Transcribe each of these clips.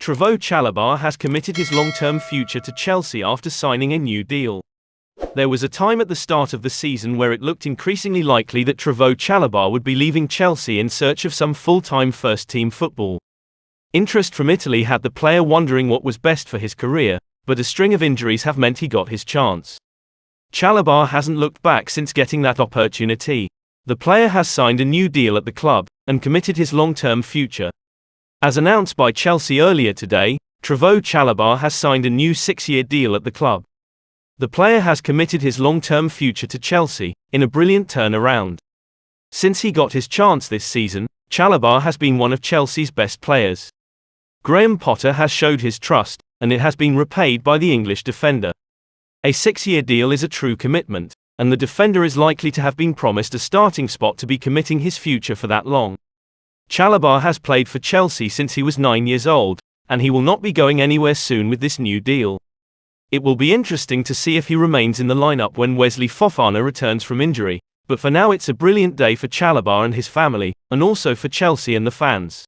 Trevoh Chalobah has committed his long-term future to Chelsea after signing a new deal. There was a time at the start of the season where it looked increasingly likely that Trevoh Chalobah would be leaving Chelsea in search of some full-time first-team football. Interest from Italy had the player wondering what was best for his career, but a string of injuries have meant he got his chance. Chalobah hasn't looked back since getting that opportunity. The player has signed a new deal at the club, and committed his long-term future. As announced by Chelsea earlier today, Trevoh Chalobah has signed a new 6-year deal at the club. The player has committed his long-term future to Chelsea, in a brilliant turnaround. Since he got his chance this season, Chalobah has been one of Chelsea's best players. Graham Potter has showed his trust, and it has been repaid by the English defender. A 6-year deal is a true commitment, and the defender is likely to have been promised a starting spot to be committing his future for that long. Chalobah has played for Chelsea since he was 9 years old, and he will not be going anywhere soon with this new deal. It will be interesting to see if he remains in the lineup when Wesley Fofana returns from injury, but for now it's a brilliant day for Chalobah and his family, and also for Chelsea and the fans.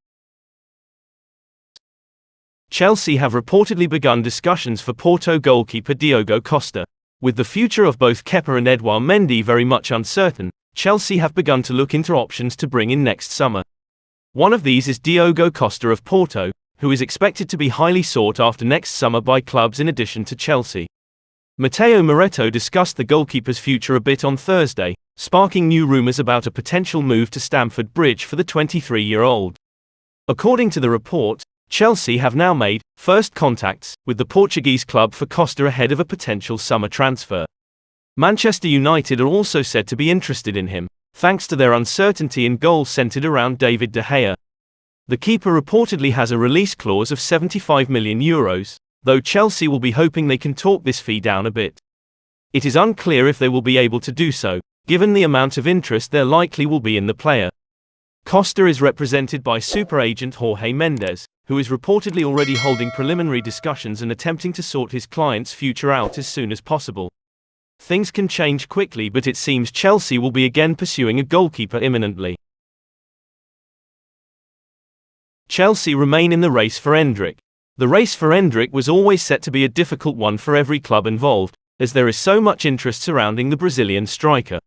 Chelsea have reportedly begun discussions for Porto goalkeeper Diogo Costa. With the future of both Kepa and Edouard Mendy very much uncertain, Chelsea have begun to look into options to bring in next summer. One of these is Diogo Costa of Porto, who is expected to be highly sought after next summer by clubs in addition to Chelsea. Matteo Moretto discussed the goalkeeper's future a bit on Thursday, sparking new rumours about a potential move to Stamford Bridge for the 23-year-old. According to the report, Chelsea have now made first contacts with the Portuguese club for Costa ahead of a potential summer transfer. Manchester United are also said to be interested in him, thanks to their uncertainty in goal centred around David De Gea. The keeper reportedly has a release clause of €75 million, though Chelsea will be hoping they can talk this fee down a bit. It is unclear if they will be able to do so, given the amount of interest there likely will be in the player. Costa is represented by super agent Jorge Mendes, who is reportedly already holding preliminary discussions and attempting to sort his client's future out as soon as possible. Things can change quickly, but it seems Chelsea will be again pursuing a goalkeeper imminently. Chelsea remain in the race for Endrick. The race for Endrick was always set to be a difficult one for every club involved, as there is so much interest surrounding the Brazilian striker.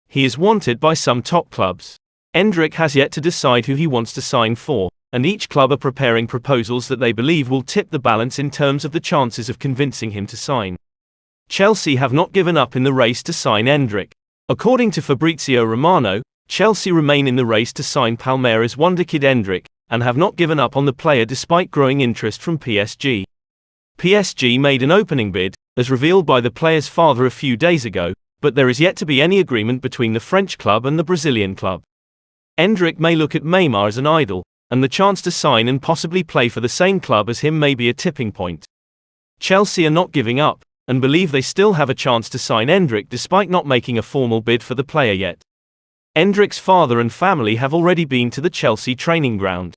He is wanted by some top clubs. Endrick has yet to decide who he wants to sign for, and each club are preparing proposals that they believe will tip the balance in terms of the chances of convincing him to sign. Chelsea have not given up in the race to sign Endrick. According to Fabrizio Romano, Chelsea remain in the race to sign Palmeiras wonderkid Endrick, and have not given up on the player despite growing interest from PSG. PSG made an opening bid, as revealed by the player's father a few days ago, but there is yet to be any agreement between the French club and the Brazilian club. Endrick may look at Neymar as an idol, and the chance to sign and possibly play for the same club as him may be a tipping point. Chelsea are not giving up, and believe they still have a chance to sign Endrick despite not making a formal bid for the player yet. Endrick's father and family have already been to the Chelsea training ground.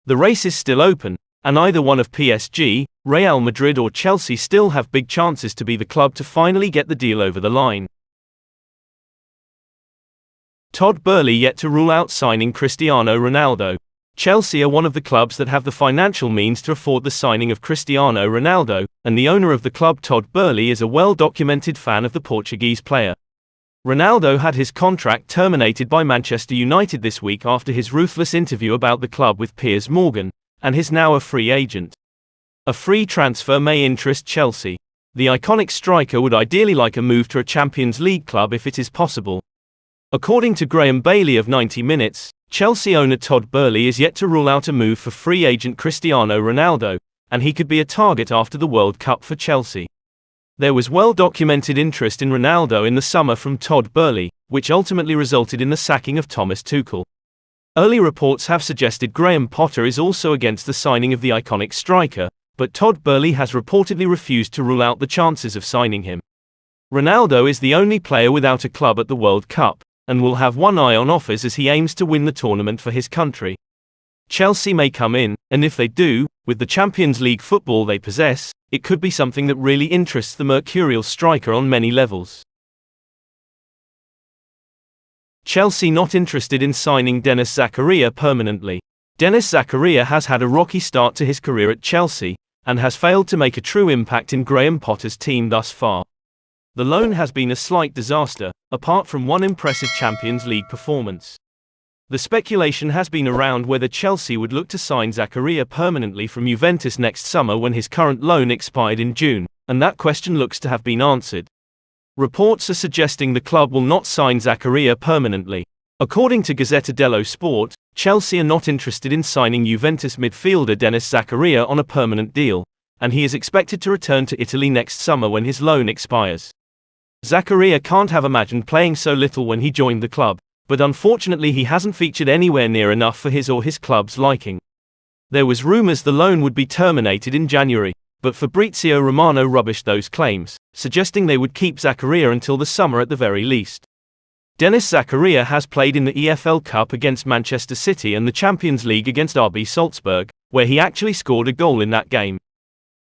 The race is still open, and either one of PSG, Real Madrid or Chelsea still have big chances to be the club to finally get the deal over the line. Todd Burley yet to rule out signing Cristiano Ronaldo. Chelsea are one of the clubs that have the financial means to afford the signing of Cristiano Ronaldo, and the owner of the club, Todd Burley, is a well-documented fan of the Portuguese player. Ronaldo had his contract terminated by Manchester United this week after his ruthless interview about the club with Piers Morgan, and is now a free agent. A free transfer may interest Chelsea. The iconic striker would ideally like a move to a Champions League club if it is possible. According to Graham Boehly of 90 Minutes, Chelsea owner Todd Burley is yet to rule out a move for free agent Cristiano Ronaldo, and he could be a target after the World Cup for Chelsea. There was well-documented interest in Ronaldo in the summer from Todd Burley, which ultimately resulted in the sacking of Thomas Tuchel. Early reports have suggested Graham Potter is also against the signing of the iconic striker, but Todd Burley has reportedly refused to rule out the chances of signing him. Ronaldo is the only player without a club at the World Cup, and will have one eye on offers as he aims to win the tournament for his country. Chelsea may come in, and if they do, with the Champions League football they possess, it could be something that really interests the mercurial striker on many levels. Chelsea not interested in signing Dennis Zacharia permanently. Denis Zakaria has had a rocky start to his career at Chelsea, and has failed to make a true impact in Graham Potter's team thus far. The loan has been a slight disaster, apart from one impressive Champions League performance. The speculation has been around whether Chelsea would look to sign Zakaria permanently from Juventus next summer when his current loan expired in June, and that question looks to have been answered. Reports are suggesting the club will not sign Zakaria permanently. According to Gazzetta dello Sport, Chelsea are not interested in signing Juventus midfielder Dennis Zacharia on a permanent deal, and he is expected to return to Italy next summer when his loan expires. Zakaria can't have imagined playing so little when he joined the club, but unfortunately he hasn't featured anywhere near enough for his or his club's liking. There was rumours the loan would be terminated in January, but Fabrizio Romano rubbished those claims, suggesting they would keep Zakaria until the summer at the very least. Denis Zacharia has played in the EFL Cup against Manchester City and the Champions League against RB Salzburg, where he actually scored a goal in that game.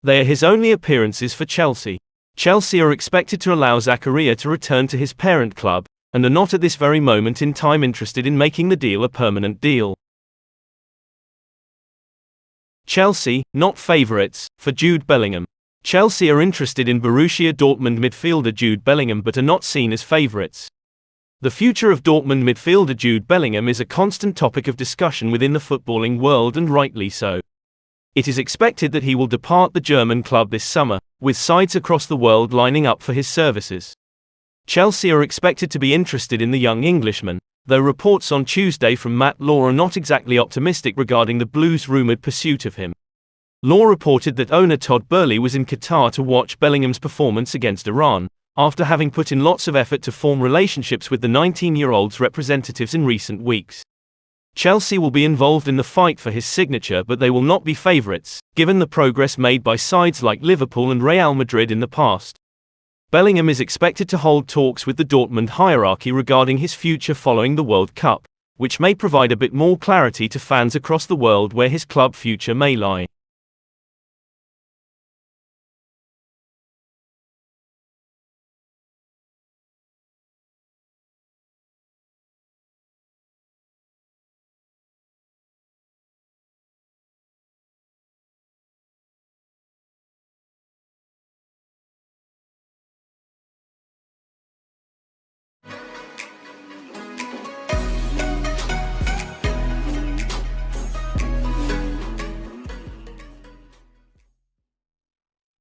They are his only appearances for Chelsea. Chelsea are expected to allow Zakaria to return to his parent club, and are not at this very moment in time interested in making the deal a permanent deal. Chelsea, not favourites, for Jude Bellingham. Chelsea are interested in Borussia Dortmund midfielder Jude Bellingham but are not seen as favourites. The future of Dortmund midfielder Jude Bellingham is a constant topic of discussion within the footballing world, and rightly so. It is expected that he will depart the German club this summer, with sides across the world lining up for his services. Chelsea are expected to be interested in the young Englishman, though reports on Tuesday from Matt Law are not exactly optimistic regarding the Blues' rumoured pursuit of him. Law reported that owner Todd Burley was in Qatar to watch Bellingham's performance against Iran, after having put in lots of effort to form relationships with the 19-year-old's representatives in recent weeks. Chelsea will be involved in the fight for his signature, but they will not be favourites, given the progress made by sides like Liverpool and Real Madrid in the past. Bellingham is expected to hold talks with the Dortmund hierarchy regarding his future following the World Cup, which may provide a bit more clarity to fans across the world where his club future may lie.